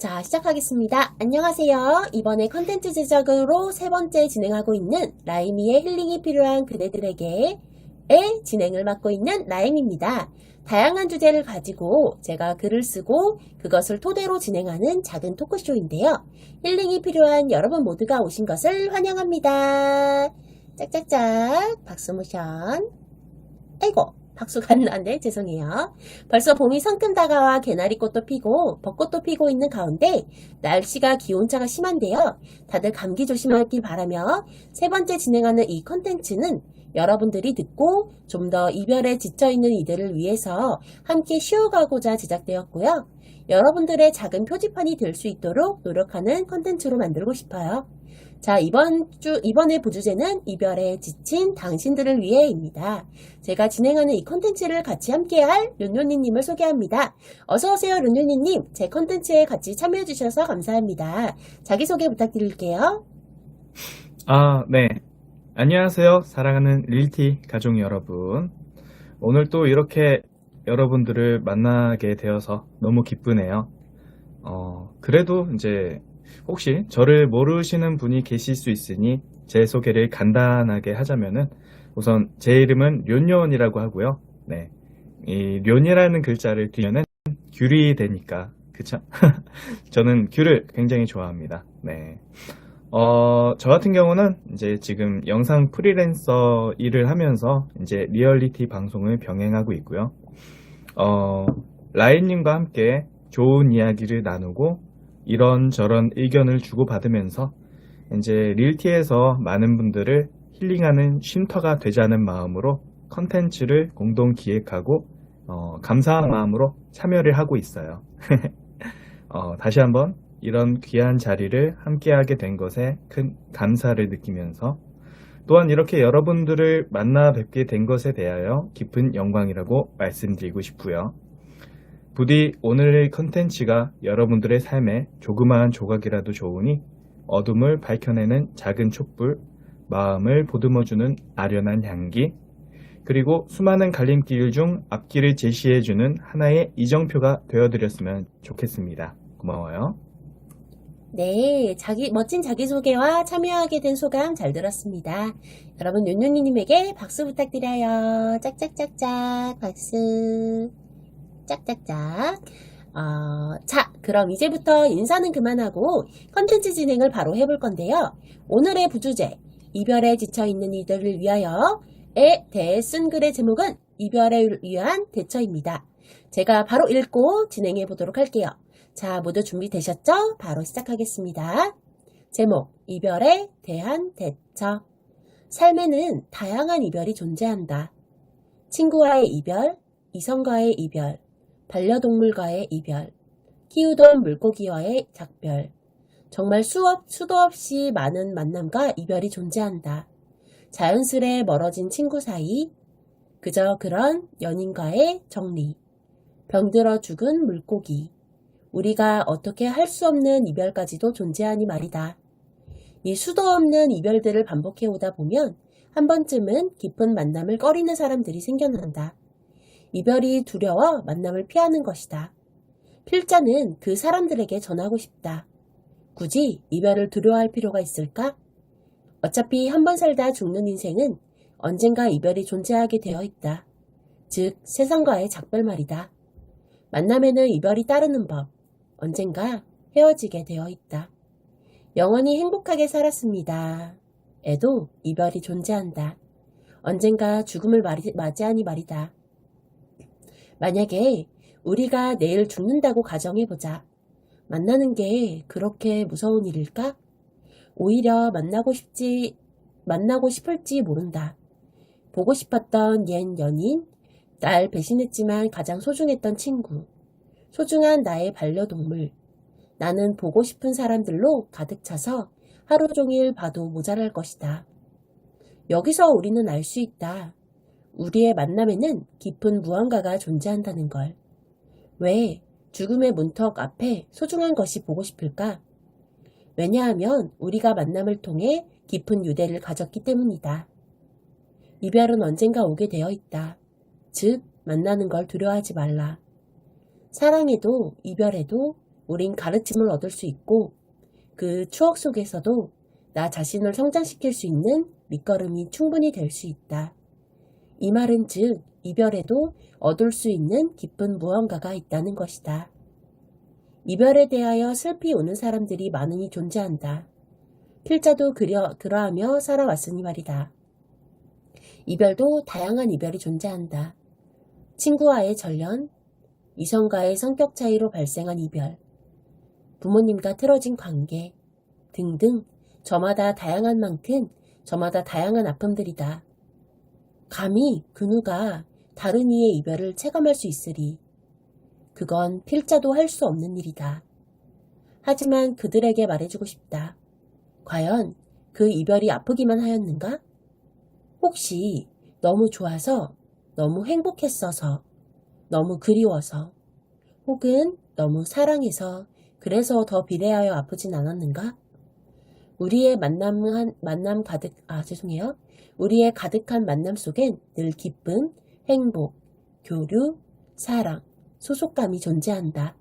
자, 시작하겠습니다. 안녕하세요. 이번에 컨텐츠 제작으로 세 번째 진행하고 있는 라임이의 힐링이 필요한 그대들에게의 진행을 맡고 있는 라임입니다. 다양한 주제를 가지고 제가 글을 쓰고 그것을 토대로 진행하는 작은 토크쇼인데요. 힐링이 필요한 여러분 모두가 오신 것을 환영합니다. 짝짝짝 박수 모션. 아이고, 박수가 안 나네. 죄송해요. 벌써 봄이 성큼 다가와 개나리꽃도 피고 벚꽃도 피고 있는 가운데 날씨가 기온차가 심한데요. 다들 감기 조심하길 바라며 세 번째 진행하는 이 컨텐츠는 여러분들이 듣고 좀 더 이별에 지쳐있는 이들을 위해서 함께 쉬어가고자 제작되었고요. 여러분들의 작은 표지판이 될 수 있도록 노력하는 컨텐츠로 만들고 싶어요. 자, 이번의 부주제는 이별에 지친 당신들을 위해입니다. 제가 진행하는 이 컨텐츠를 같이 함께할 륜륜이님을 소개합니다. 어서오세요, 륜륜이님. 제 컨텐츠에 같이 참여해주셔서 감사합니다. 자기소개 부탁드릴게요. 네. 안녕하세요. 사랑하는 릴티 가족 여러분. 오늘 또 이렇게 여러분들을 만나게 되어서 너무 기쁘네요. 그래도 이제 혹시 저를 모르시는 분이 계실 수 있으니 제 소개를 간단하게 하자면은 우선 제 이름은 륜륜이라고 하고요. 네. 이 륜이라는 글자를 뒤에는 귤이 되니까, 그쵸? 저는 귤을 굉장히 좋아합니다. 네. 저 같은 경우는 이제 지금 영상 프리랜서 일을 하면서 이제 리얼리티 방송을 병행하고 있고요. 라인님과 함께 좋은 이야기를 나누고 이런저런 의견을 주고받으면서 이제 릴티에서 많은 분들을 힐링하는 쉼터가 되자는 마음으로 컨텐츠를 공동 기획하고 감사한 마음으로 참여를 하고 있어요. 다시 한번 이런 귀한 자리를 함께하게 된 것에 큰 감사를 느끼면서 또한 이렇게 여러분들을 만나 뵙게 된 것에 대하여 깊은 영광이라고 말씀드리고 싶고요. 부디 오늘의 컨텐츠가 여러분들의 삶에 조그마한 조각이라도 좋으니 어둠을 밝혀내는 작은 촛불, 마음을 보듬어주는 아련한 향기, 그리고 수많은 갈림길 중 앞길을 제시해주는 하나의 이정표가 되어드렸으면 좋겠습니다. 고마워요. 네, 멋진 자기소개와 참여하게 된 소감 잘 들었습니다. 여러분, 윤윤이님에게 박수 부탁드려요. 짝짝짝짝, 박수. 짝짝짝. 자, 그럼 이제부터 인사는 그만하고 컨텐츠 진행을 바로 해볼 건데요. 오늘의 부주제, 이별에 지쳐있는 이들을 위하여에 대해 쓴 글의 제목은 이별에 위한 대처입니다. 제가 바로 읽고 진행해 보도록 할게요. 자, 모두 준비되셨죠? 바로 시작하겠습니다. 제목, 이별에 대한 대처. 삶에는 다양한 이별이 존재한다. 친구와의 이별, 이성과의 이별, 반려동물과의 이별, 키우던 물고기와의 작별. 정말 수도 없이 많은 만남과 이별이 존재한다. 자연스레 멀어진 친구 사이, 그저 그런 연인과의 정리, 병들어 죽은 물고기, 우리가 어떻게 할 수 없는 이별까지도 존재하니 말이다. 이 수도 없는 이별들을 반복해오다 보면 한 번쯤은 깊은 만남을 꺼리는 사람들이 생겨난다. 이별이 두려워 만남을 피하는 것이다. 필자는 그 사람들에게 전하고 싶다. 굳이 이별을 두려워할 필요가 있을까? 어차피 한 번 살다 죽는 인생은 언젠가 이별이 존재하게 되어 있다. 즉, 세상과의 작별 말이다. 만남에는 이별이 따르는 법, 언젠가 헤어지게 되어 있다. 영원히 행복하게 살았습니다. 에도 이별이 존재한다. 언젠가 죽음을 맞이하니 말이다. 만약에 우리가 내일 죽는다고 가정해보자. 만나는 게 그렇게 무서운 일일까? 오히려 만나고 싶을지 모른다. 보고 싶었던 옛 연인, 날 배신했지만 가장 소중했던 친구, 소중한 나의 반려동물. 나는 보고 싶은 사람들로 가득 차서 하루 종일 봐도 모자랄 것이다. 여기서 우리는 알 수 있다. 우리의 만남에는 깊은 무언가가 존재한다는 걸. 왜 죽음의 문턱 앞에 소중한 것이 보고 싶을까? 왜냐하면 우리가 만남을 통해 깊은 유대를 가졌기 때문이다. 이별은 언젠가 오게 되어 있다. 즉, 만나는 걸 두려워하지 말라. 사랑해도 이별해도 우린 가르침을 얻을 수 있고 그 추억 속에서도 나 자신을 성장시킬 수 있는 밑거름이 충분히 될 수 있다. 이 말은 즉 이별에도 얻을 수 있는 기쁜 무언가가 있다는 것이다. 이별에 대하여 슬피 우는 사람들이 많으니 존재한다. 필자도 그러하며 살아왔으니 말이다. 이별도 다양한 이별이 존재한다. 친구와의 절연, 이성과의 성격 차이로 발생한 이별, 부모님과 틀어진 관계 등등 저마다 다양한 만큼 저마다 다양한 아픔들이다. 감히 그 누가 다른 이의 이별을 체감할 수 있으리. 그건 필자도 할 수 없는 일이다. 하지만 그들에게 말해주고 싶다. 과연 그 이별이 아프기만 하였는가? 혹시 너무 좋아서, 너무 행복했어서, 너무 그리워서, 혹은 너무 사랑해서 그래서 더 비대하여 아프진 않았는가? 우리의 우리의 가득한 만남 속엔 늘 기쁨, 행복, 교류, 사랑, 소속감이 존재한다.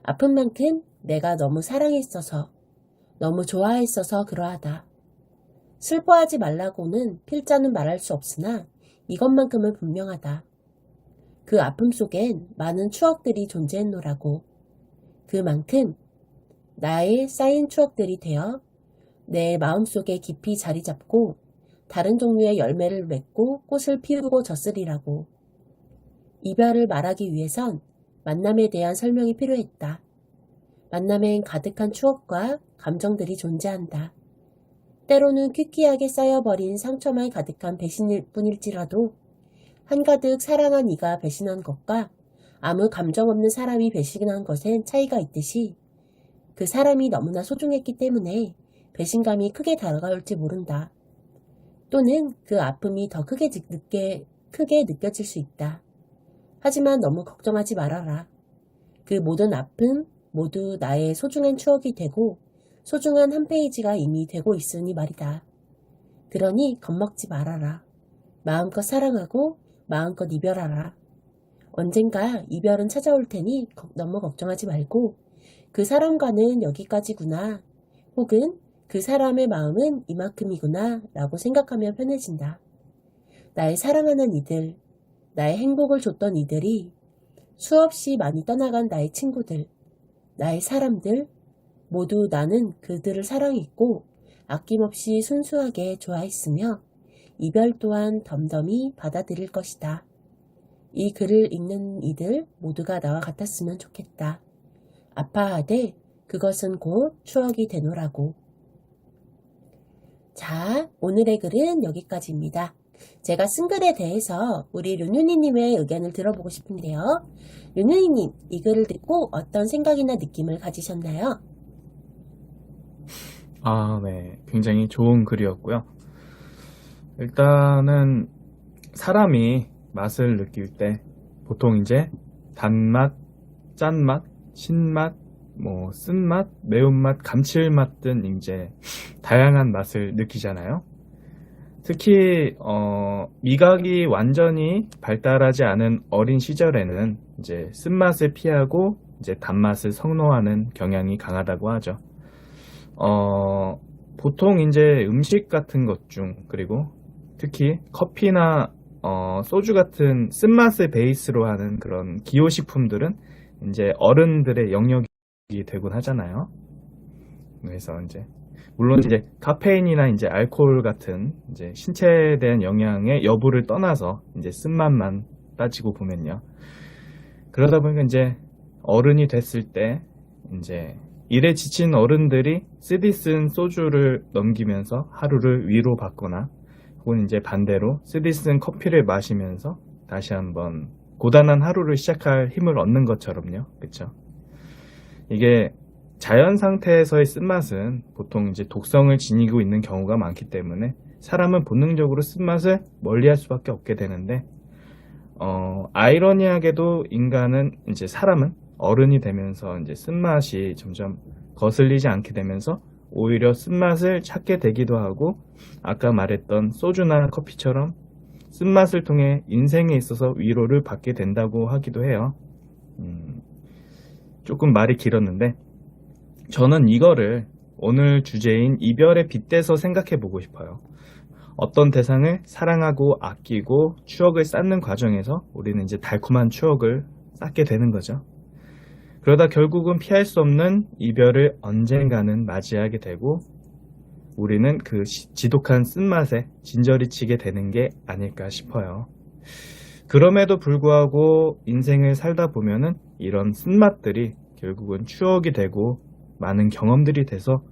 아픈 만큼 내가 너무 사랑했어서, 너무 좋아했어서 그러하다. 슬퍼하지 말라고는 필자는 말할 수 없으나 이것만큼은 분명하다. 그 아픔 속엔 많은 추억들이 존재했노라고. 그만큼 나의 쌓인 추억들이 되어 내 마음속에 깊이 자리 잡고 다른 종류의 열매를 맺고 꽃을 피우고 졌으리라고. 이별을 말하기 위해선 만남에 대한 설명이 필요했다. 만남엔 가득한 추억과 감정들이 존재한다. 때로는 퀴퀴하게 쌓여버린 상처만 가득한 배신일 뿐일지라도 한가득 사랑한 이가 배신한 것과 아무 감정 없는 사람이 배신한 것엔 차이가 있듯이 그 사람이 너무나 소중했기 때문에 배신감이 크게 다가올지 모른다. 또는 그 아픔이 더 크게 느껴질 수 있다. 하지만 너무 걱정하지 말아라. 그 모든 아픔 모두 나의 소중한 추억이 되고 소중한 한 페이지가 이미 되고 있으니 말이다. 그러니 겁먹지 말아라. 마음껏 사랑하고 마음껏 이별하라. 언젠가 이별은 찾아올 테니 너무 걱정하지 말고 그 사람과는 여기까지구나 혹은 그 사람의 마음은 이만큼이구나 라고 생각하면 편해진다. 나의 사랑하는 이들, 나의 행복을 줬던 이들이 수없이 많이 떠나간 나의 친구들, 나의 사람들 모두 나는 그들을 사랑했고 아낌없이 순수하게 좋아했으며 이별 또한 덤덤히 받아들일 것이다. 이 글을 읽는 이들 모두가 나와 같았으면 좋겠다. 아파하되 그것은 곧 추억이 되노라고. 자, 오늘의 글은 여기까지입니다. 제가 쓴 글에 대해서 우리 류누니님의 의견을 들어보고 싶은데요. 류누니님, 이 글을 듣고 어떤 생각이나 느낌을 가지셨나요? 네. 굉장히 좋은 글이었고요. 일단은 사람이 맛을 느낄 때 보통 이제 단맛, 짠맛, 신맛, 쓴맛, 매운맛, 감칠맛 등 이제 다양한 맛을 느끼잖아요. 특히 미각이 완전히 발달하지 않은 어린 시절에는 이제 쓴맛을 피하고 이제 단맛을 선호하는 경향이 강하다고 하죠. 보통 이제 음식 같은 것 중 그리고 특히 커피나 소주 같은 쓴맛을 베이스로 하는 그런 기호식품들은 이제 어른들의 영역이 되곤 하잖아요. 그래서 이제 물론 이제 카페인이나 이제 알코올 같은 이제 신체에 대한 영향의 여부를 떠나서 이제 쓴맛만 따지고 보면요. 그러다 보니까 이제 어른이 됐을 때 이제 일에 지친 어른들이 쓰디쓴 소주를 넘기면서 하루를 위로받거나 혹은 이제 반대로 쓰디쓴 커피를 마시면서 다시 한번 고단한 하루를 시작할 힘을 얻는 것처럼요. 그쵸? 이게 자연 상태에서의 쓴맛은 보통 이제 독성을 지니고 있는 경우가 많기 때문에 사람은 본능적으로 쓴맛을 멀리할 수밖에 없게 되는데 아이러니하게도 사람은 어른이 되면서 이제 쓴맛이 점점 거슬리지 않게 되면서 오히려 쓴맛을 찾게 되기도 하고 아까 말했던 소주나 커피처럼 쓴맛을 통해 인생에 있어서 위로를 받게 된다고 하기도 해요. 조금 말이 길었는데 저는 이거를 오늘 주제인 이별에 빗대서 생각해 보고 싶어요. 어떤 대상을 사랑하고 아끼고 추억을 쌓는 과정에서 우리는 이제 달콤한 추억을 쌓게 되는 거죠. 그러다 결국은 피할 수 없는 이별을 언젠가는 맞이하게 되고 우리는 그 지독한 쓴맛에 진저리 치게 되는 게 아닐까 싶어요. 그럼에도 불구하고 인생을 살다 보면은 이런 쓴맛들이 결국은 추억이 되고 많은 경험들이 돼서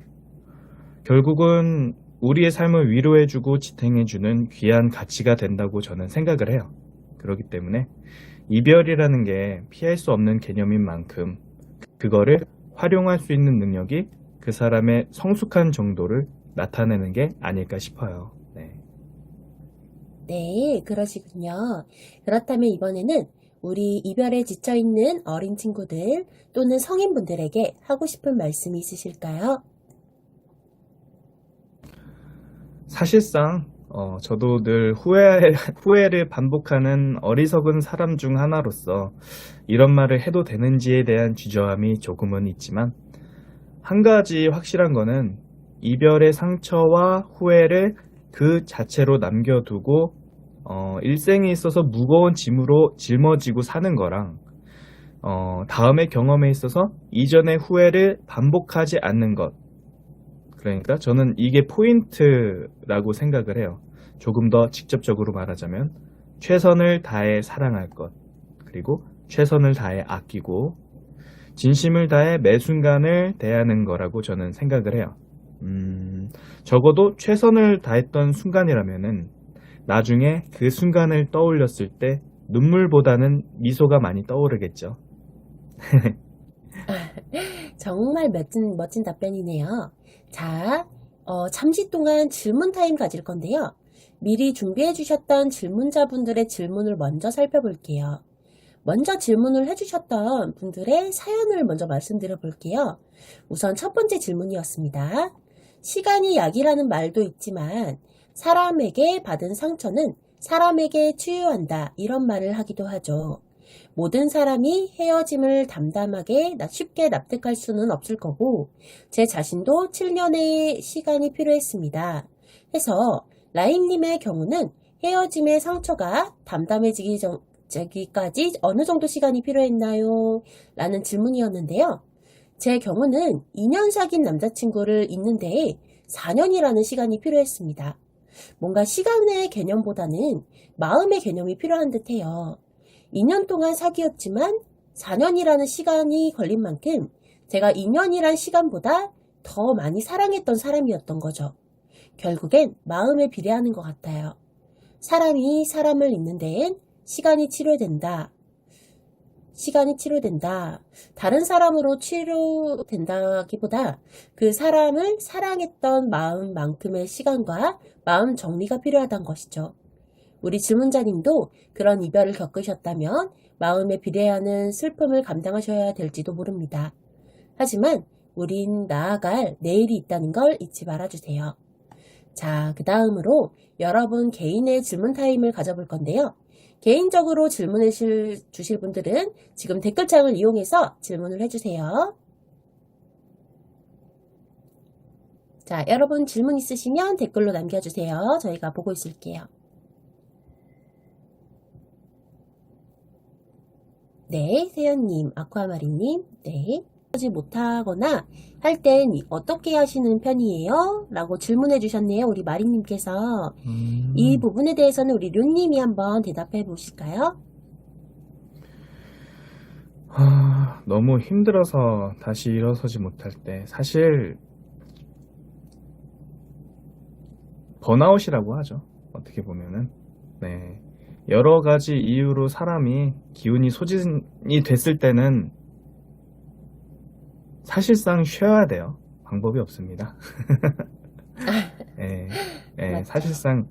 결국은 우리의 삶을 위로해주고 지탱해주는 귀한 가치가 된다고 저는 생각을 해요. 그렇기 때문에 이별이라는 게 피할 수 없는 개념인 만큼 그거를 활용할 수 있는 능력이 그 사람의 성숙한 정도를 나타내는 게 아닐까 싶어요. 네. 네, 그러시군요. 그렇다면 이번에는 우리 이별에 지쳐있는 어린 친구들 또는 성인분들에게 하고 싶은 말씀이 있으실까요? 사실상 저도 늘 후회를 반복하는 어리석은 사람 중 하나로서 이런 말을 해도 되는지에 대한 주저함이 조금은 있지만 한 가지 확실한 거는 이별의 상처와 후회를 그 자체로 남겨두고 일생에 있어서 무거운 짐으로 짊어지고 사는 거랑 다음의 경험에 있어서 이전의 후회를 반복하지 않는 것, 그러니까 저는 이게 포인트라고 생각을 해요. 조금 더 직접적으로 말하자면 최선을 다해 사랑할 것, 그리고 최선을 다해 아끼고 진심을 다해 매 순간을 대하는 거라고 저는 생각을 해요. 적어도 최선을 다했던 순간이라면은 나중에 그 순간을 떠올렸을 때 눈물보다는 미소가 많이 떠오르겠죠. 정말 멋진 답변이네요. 자, 잠시 동안 질문 타임 가질 건데요. 미리 준비해 주셨던 질문자분들의 질문을 먼저 살펴볼게요. 먼저 질문을 해주셨던 분들의 사연을 먼저 말씀드려 볼게요. 우선 첫 번째 질문이었습니다. 시간이 약이라는 말도 있지만 사람에게 받은 상처는 사람에게 치유한다, 이런 말을 하기도 하죠. 모든 사람이 헤어짐을 담담하게 쉽게 납득할 수는 없을 거고 제 자신도 7년의 시간이 필요했습니다. 해서 라임님의 경우는 헤어짐의 상처가 담담해지기까지 어느 정도 시간이 필요했나요? 라는 질문이었는데요. 제 경우는 2년 사귄 남자친구를 잊는 데에 4년이라는 시간이 필요했습니다. 뭔가 시간의 개념보다는 마음의 개념이 필요한 듯해요. 2년 동안 사귀었지만 4년이라는 시간이 걸린 만큼 제가 2년이란 시간보다 더 많이 사랑했던 사람이었던 거죠. 결국엔 마음에 비례하는 것 같아요. 사람이 사람을 잊는 데엔 시간이 치료된다. 다른 사람으로 치료된다기보다 그 사람을 사랑했던 마음만큼의 시간과 마음 정리가 필요하다는 것이죠. 우리 질문자님도 그런 이별을 겪으셨다면 마음에 비례하는 슬픔을 감당하셔야 될지도 모릅니다. 하지만 우린 나아갈 내일이 있다는 걸 잊지 말아주세요. 자, 그 다음으로 여러분 개인의 질문 타임을 가져볼 건데요. 개인적으로 질문을 주실 분들은 지금 댓글창을 이용해서 질문을 해주세요. 자, 여러분 질문 있으시면 댓글로 남겨주세요. 저희가 보고 있을게요. 네, 세연님, 아쿠아마리님, 네. 하지 못하거나 할 땐 어떻게 하시는 편이에요? 라고 질문해 주셨네요. 우리 마리님께서. 이 부분에 대해서는 우리 류님이 한번 대답해 보실까요? 너무 힘들어서 다시 일어서지 못할 때 사실 번아웃이라고 하죠. 어떻게 보면은. 네. 여러 가지 이유로 사람이 기운이 소진이 됐을 때는 사실상 쉬어야 돼요. 방법이 없습니다. 사실상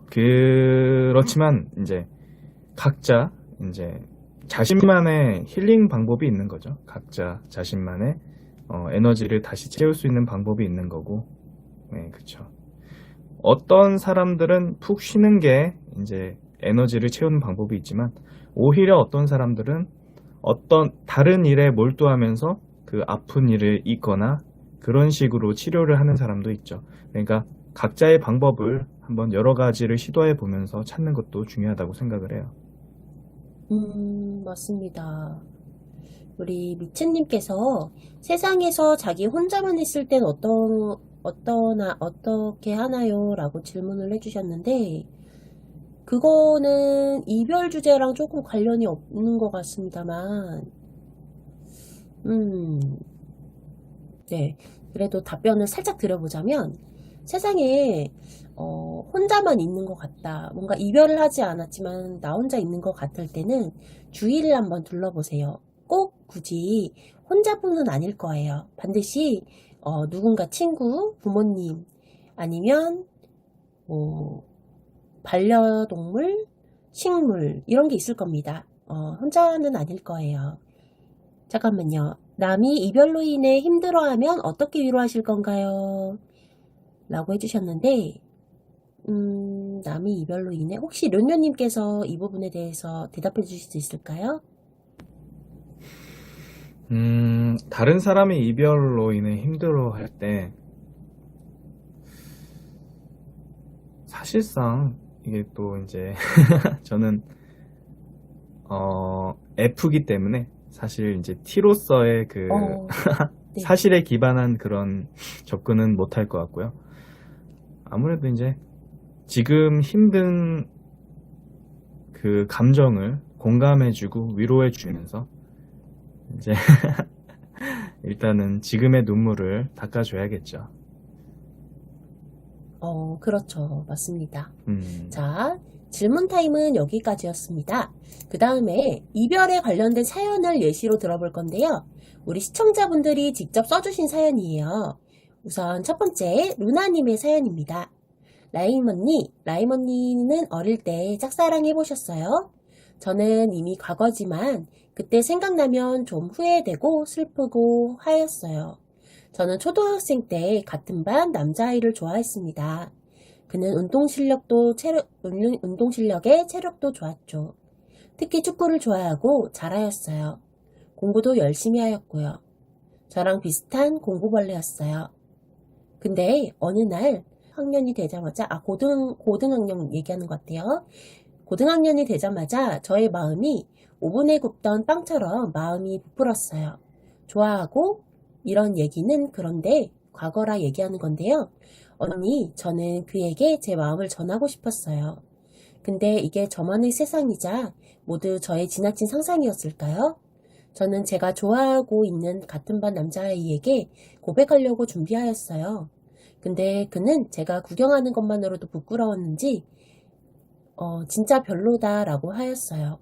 그렇지만 이제 각자 이제 자신만의 힐링 방법이 있는 거죠. 각자 자신만의 에너지를 다시 채울 수 있는 방법이 있는 거고, 그렇죠. 어떤 사람들은 푹 쉬는 게 이제 에너지를 채우는 방법이 있지만 오히려 어떤 사람들은 어떤 다른 일에 몰두하면서 그 아픈 일을 잊거나 그런 식으로 치료를 하는 사람도 있죠. 그러니까 각자의 방법을 한번 여러 가지를 시도해 보면서 찾는 것도 중요하다고 생각을 해요. 맞습니다. 우리 미츠님께서 세상에서 자기 혼자만 있을 땐 어떻게 하나요? 라고 질문을 해주셨는데, 그거는 이별 주제랑 조금 관련이 없는 것 같습니다만, 네. 그래도 답변을 살짝 드려보자면, 세상에, 혼자만 있는 것 같다. 뭔가 이별을 하지 않았지만, 나 혼자 있는 것 같을 때는 주위를 한번 둘러보세요. 꼭 굳이 혼자뿐은 아닐 거예요. 반드시, 누군가 친구, 부모님, 아니면, 뭐, 반려동물, 식물, 이런 게 있을 겁니다. 혼자는 아닐 거예요. 잠깐만요. 남이 이별로 인해 힘들어하면 어떻게 위로하실 건가요? 라고 해주셨는데, 남이 이별로 인해, 혹시 련녀님께서 이 부분에 대해서 대답해 주실 수 있을까요? 다른 사람이 이별로 인해 힘들어할 때, 사실상 이게 또 이제 저는 F기 때문에 사실 이제 T로서의 그 네. 사실에 기반한 그런 접근은 못할 것 같고요. 아무래도 이제 지금 힘든 그 감정을 공감해주고 위로해주면서 이제 일단은 지금의 눈물을 닦아줘야겠죠. 그렇죠. 맞습니다. 음, 자, 질문 타임은 여기까지였습니다. 그 다음에 이별에 관련된 사연을 예시로 들어볼 건데요. 우리 시청자분들이 직접 써주신 사연이에요. 우선 첫 번째, 루나님의 사연입니다. 라임언니는 어릴 때 짝사랑 해보셨어요? 저는 이미 과거지만 그때 생각나면 좀 후회되고 슬프고 하였어요. 저는 초등학생 때 같은 반 남자아이를 좋아했습니다. 그는 운동 실력에 체력도 좋았죠. 특히 축구를 좋아하고 잘하였어요. 공부도 열심히 하였고요. 저랑 비슷한 공부벌레였어요. 근데 어느 날 학년이 되자마자, 고등학년 얘기하는 것 같아요. 고등학년이 되자마자 저의 마음이 오븐에 굽던 빵처럼 마음이 부풀었어요. 좋아하고 이런 얘기는 그런데 과거라 얘기하는 건데요. 언니, 저는 그에게 제 마음을 전하고 싶었어요. 근데 이게 저만의 세상이자 모두 저의 지나친 상상이었을까요? 저는 제가 좋아하고 있는 같은 반 남자아이에게 고백하려고 준비하였어요. 근데 그는 제가 구경하는 것만으로도 부끄러웠는지 진짜 별로다라고 하였어요.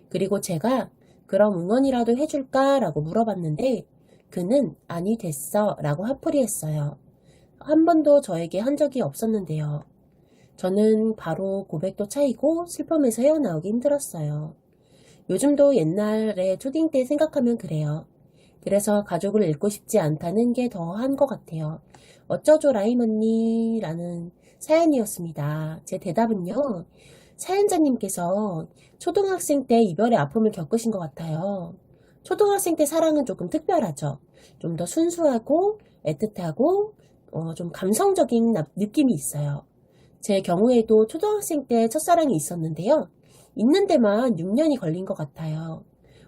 그리고 제가 그럼 응원이라도 해줄까라고 물어봤는데 그는 아니 됐어 라고 화풀이했어요. 한 번도 저에게 한 적이 없었는데요. 저는 바로 고백도 차이고 슬픔에서 헤어나오기 힘들었어요. 요즘도 옛날에 초딩 때 생각하면 그래요. 그래서 가족을 잃고 싶지 않다는 게 더 한 것 같아요. 어쩌죠 라임 언니? 라는 사연이었습니다. 제 대답은요. 사연자님께서 초등학생 때 이별의 아픔을 겪으신 것 같아요. 초등학생 때 사랑은 조금 특별하죠. 좀 더 순수하고 애틋하고 좀 감성적인 느낌이 있어요. 제 경우에도 초등학생 때 첫사랑이 있었는데요. 있는 데만 6년이 걸린 것 같아요.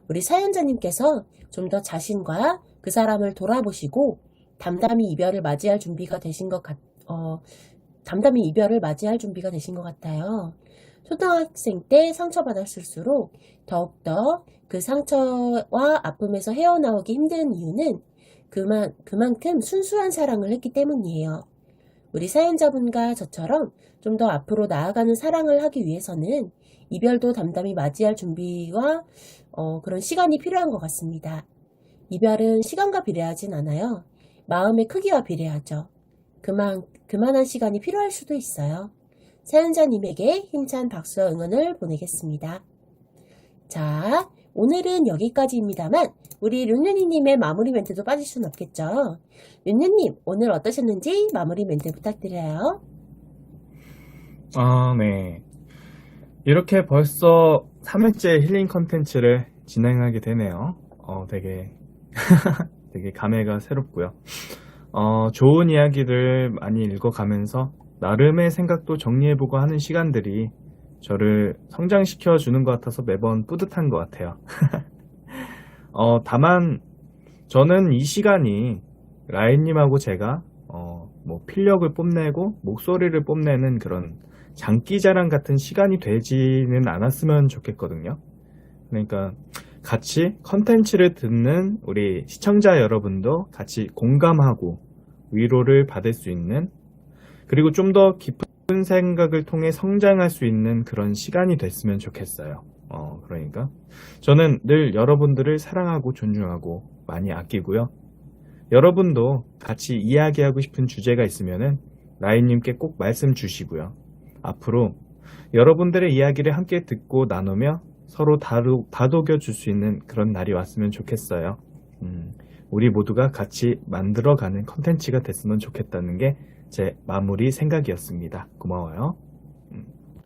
우리 사연자님께서 좀 더 자신과 그 사람을 돌아보시고 담담히 이별을 맞이할 준비가 되신 것 같아요. 초등학생 때 상처받았을수록 더욱더 그 상처와 아픔에서 헤어나오기 힘든 이유는 그만큼 순수한 사랑을 했기 때문이에요. 우리 사연자분과 저처럼 좀 더 앞으로 나아가는 사랑을 하기 위해서는 이별도 담담히 맞이할 준비와 그런 시간이 필요한 것 같습니다. 이별은 시간과 비례하진 않아요. 마음의 크기와 비례하죠. 그만한 시간이 필요할 수도 있어요. 사연자님에게 힘찬 박수와 응원을 보내겠습니다. 자, 오늘은 여기까지입니다만 우리 륜륜이님의 마무리 멘트도 빠질 순 없겠죠. 륜륜님, 오늘 어떠셨는지 마무리 멘트 부탁드려요. 네. 이렇게 벌써 3회째 힐링 컨텐츠를 진행하게 되네요. 되게 되게 감회가 새롭고요. 좋은 이야기를 많이 읽어가면서 나름의 생각도 정리해보고 하는 시간들이 저를 성장시켜 주는 것 같아서 매번 뿌듯한 것 같아요. 다만 저는 이 시간이 라인님하고 제가 뭐 필력을 뽐내고 목소리를 뽐내는 그런 장기자랑 같은 시간이 되지는 않았으면 좋겠거든요. 그러니까 같이 컨텐츠를 듣는 우리 시청자 여러분도 같이 공감하고 위로를 받을 수 있는, 그리고 좀 더 깊은 생각을 통해 성장할 수 있는 그런 시간이 됐으면 좋겠어요. 그러니까 저는 늘 여러분들을 사랑하고 존중하고 많이 아끼고요. 여러분도 같이 이야기하고 싶은 주제가 있으면은 라인님께 꼭 말씀 주시고요. 앞으로 여러분들의 이야기를 함께 듣고 나누며 서로 다독여 줄 수 있는 그런 날이 왔으면 좋겠어요. 우리 모두가 같이 만들어가는 컨텐츠가 됐으면 좋겠다는 게 제 마무리 생각이었습니다. 고마워요.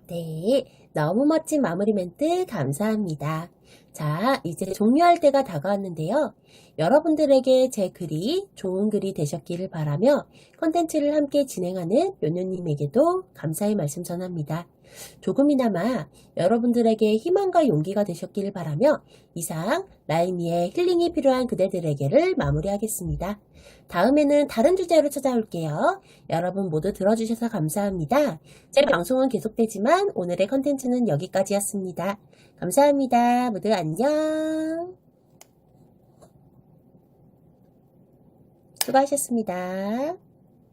네, 너무 멋진 마무리 멘트 감사합니다. 자, 이제 종료할 때가 다가왔는데요. 여러분들에게 제 글이 좋은 글이 되셨기를 바라며 컨텐츠를 함께 진행하는 요요님에게도 감사의 말씀 전합니다. 조금이나마 여러분들에게 희망과 용기가 되셨기를 바라며 이상 라인이의 힐링이 필요한 그대들에게를 마무리하겠습니다. 다음에는 다른 주제로 찾아올게요. 여러분 모두 들어주셔서 감사합니다. 제 방송은 계속되지만 오늘의 컨텐츠는 여기까지였습니다. 감사합니다. 모두 안녕. 수고하셨습니다.